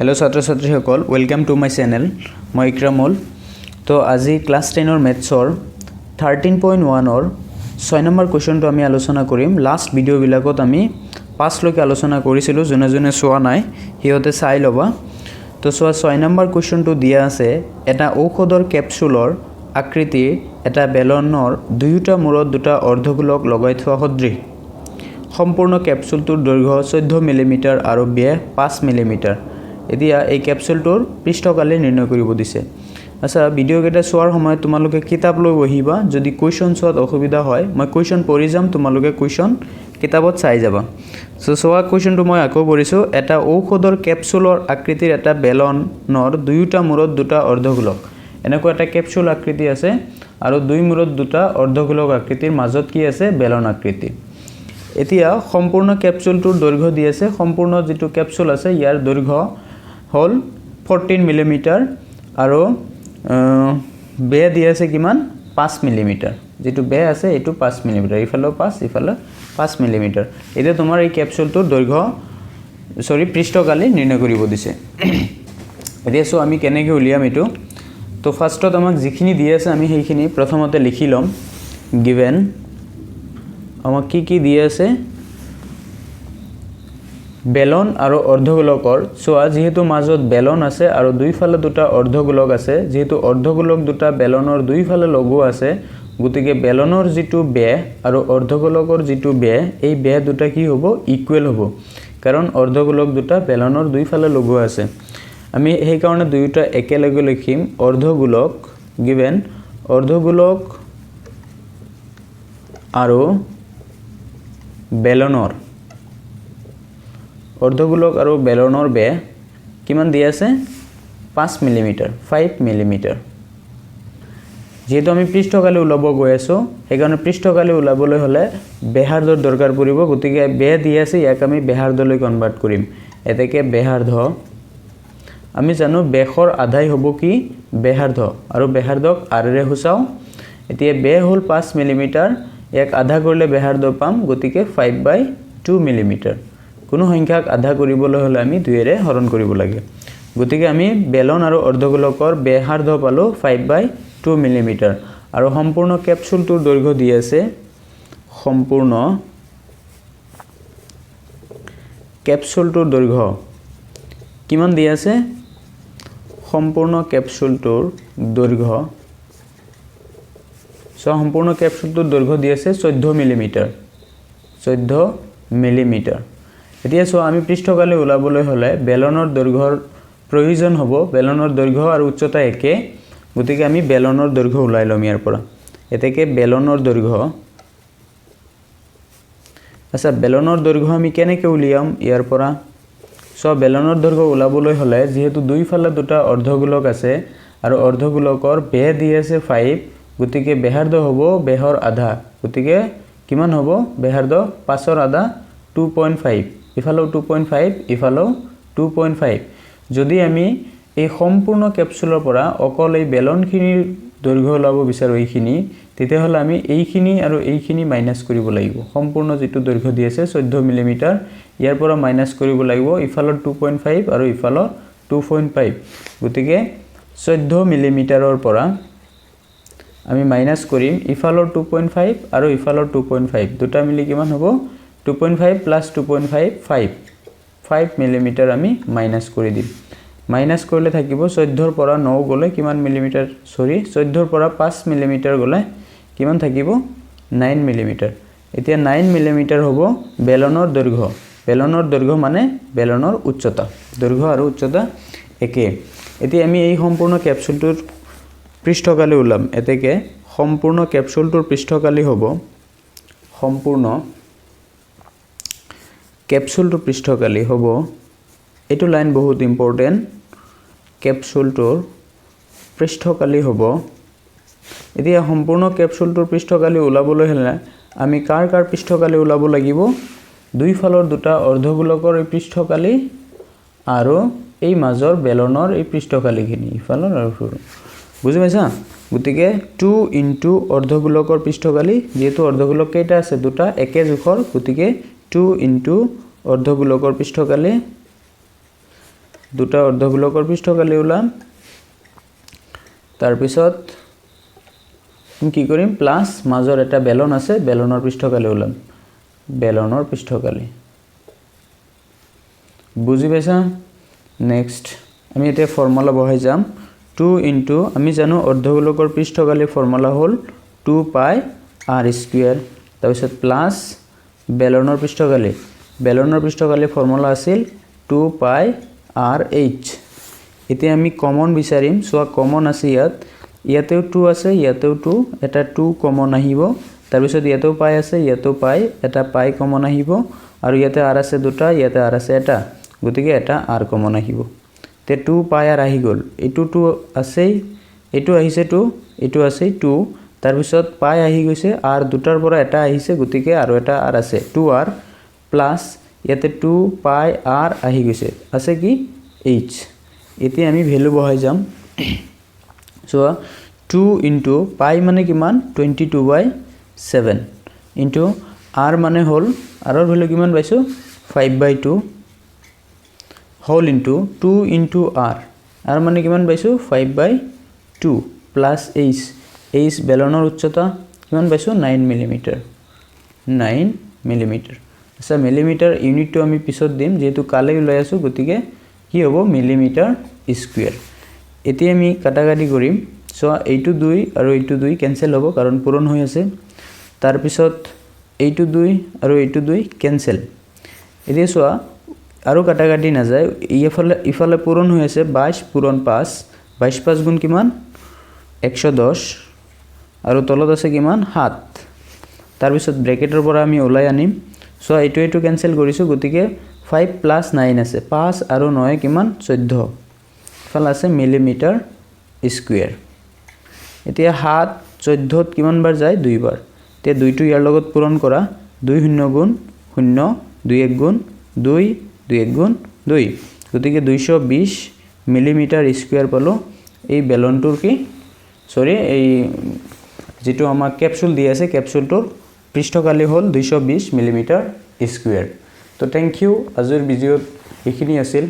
Hello छात्र छात्री सकल welcome to my channel मैं इक्रामुल। तो आज क्लास 10 मेथ्सर 13.1 6 नम्बर क्वेश्चन तो आम आलोचना करिम। लास्ट भिडिओ बिलाकत आमी 5 लके आलोचना करिसिलु। जोने जोने चोवा नाइ सिहते चाइ लबा। तो चोवा 6 नम्बर क्वेश्चन तो दिया आछे एटा औषधर कैप्सुलर आकृतिर एटा बेलनर दुयोटा मूरत दुटा अर्धगोलक लगाइ थोৱা सदृश। सम्पूर्ण कैप्सुलटोर दैर्घ्य 14 मिलिमिटार और ब्यास 5 मिलिमिटार। এতিয়া এই ক্যাপসুলটোৰ পৃষ্ঠকালি নিৰ্ণয় কৰিব দিছে। আচ্ছা ভিডিও কেটা চোৱাৰ সময় তোমালোকে কিতাপ লৈ বহিবা। যদি কোৱেশ্চন চোৱাত অসুবিধা হয় মই কোৱেশ্চন পঢ়ি যাম, তোমালোকে কোৱেশ্চন কিতাপত চাই যাবা। সো চোৱা কোৱেশ্চনটো মই আকৌ পঢ়িছো। এটা ঔষধৰ ক্যাপসুলৰ আকৃতিৰ এটা বেলনৰ দুয়োটা মূৰত দুটা অৰ্ধগোলক। এনেকুৱা এটা ক্যাপসুল আকৃতি আছে আৰু দুই মূৰত দুটা অৰ্ধগোলক আকৃতিৰ মাজত কি আছে বেলন আকৃতি। এতিয়া সম্পূৰ্ণ ক্যাপসুলটোৰ দৈৰ্ঘ্য দি আছে। সম্পূৰ্ণ যেটো ক্যাপসুল আছে ইয়াৰ দৈৰ্ঘ্য হল 14 মিলিমিটার और बे दी आछे किमान 5 मिलिमिटार। जेटु बे आछे एटु 5 मिलिमिटार, इफालो 5 इफालो 5 मिलिमिटार। एटा तुम्हार এই ক্যাপসুলটোৰ দৈৰ্ঘ্য পৃষ্ঠকালি নিৰ্ণয় কৰিব দিছে। এতিয়া সো আমি কেনেকৈ উলিয়াম এটো। তো ফাৰ্স্টত আমাক যিখিনি দি আছে আমি সেইখিনি প্ৰথমতে লিখি লম। গিভেন আমাক কি দি আছে बेलन और अर्धगोलकर चोआ जेहेतु माजत बेलन आछे और दुइफाले दुटा अर्धगोलक आछे। जेहेतु अर्धगोलक दुटा बेलनर दुइफाले लगु आछे गतिके बेलनर जिटु ब्यास और अर्धगोलकर जिटु ब्यास এই ব্যাস দুটা কি হবো ইকুৱেল হবো, कारण अर्धगोलक दुटा बेलनर दुइफाले लगु आछे। आमी সেই কাৰণে দুইটা একেলগে লিখিম। अर्धगोलक गिवन अर्धगोलक और बेलनर अर्धगोलक और बेलनर ब्यास किमान दी आछे 5 मिलिमिटार 5 मिलिमिटार। जेहेतु आमी पृष्ठकाली उलाब गई आछो हेकाৰণে पृष्ठकाली उलाबले हले ब्यासार्धर दरकार परिब। गतिके ब्यास दी आछे याक आमी ब्यासार्धলৈ कनभार्ट करिम। एतेके ब्यासार्ध आमी जानो ब्यासर आधाई हबो कि ब्यासार्ध और ब्यासार्धक आरेरे हुचाও। এতিয়া ब्यास हल 5 मिलिमिटार याक आधा करिले ब्यासार्ध पाम। गतिके 5/2 मिलिमिटार। কোনো সংখ্যাক আধা কৰিবলৈ হলে আমি 2 এৰে হৰণ কৰিব লাগে। গতিকে আমি বেলন আৰু অৰ্ধগোলকৰ ব্যাসাৰ্ধ পালো 5/2 মিলিমিটাৰ আৰু সম্পূৰ্ণ ক্যাপসুলটোৰ দৈৰ্ঘ্য দি আছে। সম্পূৰ্ণ ক্যাপসুলটোৰ দৈৰ্ঘ্য কিমান দি আছে। সম্পূৰ্ণ ক্যাপসুলটোৰ দৈৰ্ঘ্য সম্পূৰ্ণ ক্যাপসুলটোৰ দৈৰ্ঘ্য দি আছে 14 মিলিমিটাৰ 14 মিলিমিটাৰ। এতিয়া সো আমি পৃষ্ঠকালি উলাবলৈ হলে বেলনৰ দৈৰ্ঘ্যৰ প্ৰয়োজন হ'ব। বেলনৰ দৈৰ্ঘ্য আৰু উচ্চতা একে। গতিকে আমি বেলনৰ দৈৰ্ঘ্য উলাই লম ইয়াৰ পৰা। এতেকে বেলনৰ দৈৰ্ঘ্য। আচ্ছা বেলনৰ দৈৰ্ঘ্য আমি কেনেকৈ উলিয়াম ইয়াৰ পৰা। সো বেলনৰ দৈৰ্ঘ্য উলাবলৈ হলে যেহেতু দুইফালে দুটা অৰ্ধগোলক আছে আৰু অৰ্ধগোলকৰ ব্যাস দি আছে 5। গতিকে ব্যাসাৰ্ধ হ'ব ব্যাসৰ আধা। গতিকে কিমান হ'ব ব্যাসাৰ্ধ 5ৰ আধা 2.5। ইফালো 2.5 ইফালো 2.5। যদি আমি এই সম্পূৰ্ণ ক্যাপসুলৰ পৰা অকল এই বেলনখিনিৰ দৈৰ্ঘ্য লাভ বিচাৰো এইখিনি, তেতিয়াহলে আমি এইখিনি আৰু এইখিনি মাইনাস কৰিব লাগিব। সম্পূৰ্ণ যেটো দৈৰ্ঘ্য দি আছে 14 মিলিমিটাৰ ইয়াৰ পৰা মাইনাস কৰিব লাগিব ইফালো 2.5 আৰু ইফালো 2.5। গতিকে 14 মিলিমিটাৰৰ পৰা আমি মাইনাস কৰিম ইফালো 2.5 আৰু ইফালো 2.5 দুটা মিলি কিমান হ'ব 2.5 plus 2.5 5 মিলিমিটার আমি মাইনাস কৰি দিম। মাইনাস কৰিলে থাকিব 14 ৰ পৰা 9 গলে কিমান মিলিমিটাৰ 14 ৰ পৰা 5 মিলিমিটাৰ গলে কিমান থাকিব 9 মিলিমিটাৰ। এতিয়া 9 মিলিমিটাৰ হ'ব বেলনৰ দৈৰ্ঘ্য। বেলনৰ দৈৰ্ঘ্য মানে বেলনৰ উচ্চতা। দৈৰ্ঘ্য আৰু উচ্চতা একে। এতিয়া আমি এই সম্পূৰ্ণ ক্যাপসুলটোৰ পৃষ্ঠকালি উলাম। এতেকে সম্পূৰ্ণ ক্যাপসুলটোৰ পৃষ্ঠকালি হ'ব সম্পূৰ্ণ कैप्सुलटोर पृष्ठकाली हब एटु लाइन बहुत इम्पर्टेन्ट। कैप्सुलटोर पृष्ठकाली हब। एतिया सम्पूर्ण कैप्सुलटोर पृष्ठकाली उलाবলৈ হলে আমি কাৰ पृष्ठकाली उलाब লাগিব দুইফালৰ দুটা অৰ্ধগোলকৰ এই পৃষ্ঠকালি আৰু এই মাজৰ বেলনৰ এই পৃষ্ঠকালিখিনি ইফালৰ আৰু বুজি পাইছা। গতিকে 2 * অৰ্ধগোলকৰ পৃষ্ঠকালি যেহেতু অৰ্ধগোলক কেইটা আছে দুটা একে জোখৰ। গতিকে 2 * অৰ্ধগোলকৰ পৃষ্ঠকালি দুটা অৰ্ধগোলকৰ পৃষ্ঠকালি ওলাম তাৰ পিছত কি কৰিম প্লাস মাজৰ এটা বেলন আছে বেলনৰ পৃষ্ঠকালি ওলাম বেলনৰ পৃষ্ঠকালি বুজি পাইছা নেক্সট আমি এটা ফৰ্মুলা বহাই যাম 2 ইনটু আমি জানো অৰ্ধগোলকৰ পৃষ্ঠকালি ফৰ্মুলা হল 2 পাই r স্কয়াৰ তাৰপিছত প্লাস বেলনৰ পৃষ্ঠকালি ফৰ্মুলা আছিল 2 পাই r h এতিয়া আমি কমন বিচাৰিম সোৱা কমন আছে ইয়াতেও 2 আছে ইয়াতেও 2 এটা 2 কমন আহিব তাৰপিছত ইয়াতেও পাই আছে ইয়াতেও পাই এটা পাই কমন আহিব আৰু ইয়াতে r আছে দুটা ইয়াতে r আছে এটা গতিকে এটা r কমন আহিব তে 2 পাই r আহি গল এটো 2 আছে এটো আহিছে 2 এটো আছে 2 তাৰপিছত পাই আহি গৈছে r দুটাৰ পৰা এটা আহিছে গতিকে আৰু এটা r আছে 2r প্লাস ইয়াতে 2 পাই r আহি গৈছে আছে কি h এতিয়া আমি ভ্যালু বহাই যাম সো 2 ইনটু পাই মানে কিমান 22/7 ইনটু r মানে হল r ৰ ভ্যালু কিমান পাইছো 5/2 whole into 2 into r r মানে কিমান পাইছো 5/2 প্লাস h বেলনৰ উচ্চতা কিমান পাইছো 9 মিলিমিটাৰ আচ্ছা মিলিমিটাৰ ইউনিটটো আমি পিছত দিম যেহেতু কালে লৈ আছো গতিকে কি হ'ব মিলিমিটাৰ স্কয়াৰ এতিয়া আমি কাটাকাটি কৰিম সো এইটো 2 আৰু এইটো 2 কেনসেল হ'ব কাৰণ পূৰণ হৈ আছে তাৰ পিছত এইটো 2 আৰু এইটো 2 কেনসেল এতিয়া সো আৰু কাটাকাটি না যায় ইফালে পূৰণ হৈ আছে 22 পূৰণ 5 22 5 গুণ কিমান 110 আৰু তলত আছে কিমান 7 তাৰ পিছত ব্ৰেকেটৰ পৰা আমি ওলাই আনিম সো এইটো কেনসেল কৰিছো গতিকে 5 প্লাস 9 আছে 5 আৰু 9 কিমান 14 ফল আছে মিলিমিটাৰ স্কয়াৰ এতিয়া 7 14 ত কিমান বাৰ যায় দুই বাৰ তে দুইটো ইয়াৰ লগত পূৰণ কৰা 2 0 গুণ 0 2 1 গুণ 2 2 1 গুণ 2 গতিকে 220 মিলিমিটাৰ স্কয়াৰ পালো এই বেলনটোৰ কি সৰি এই যেটো আমাক ক্যাপসুল দি আছে ক্যাপসুলটোৰ পৃষ্ঠকালি হল 220 মিলিমিটাৰ স্কয়াৰ তো থ্যাংক ইউ আজিৰ ভিডিওত এইখিনি আছিল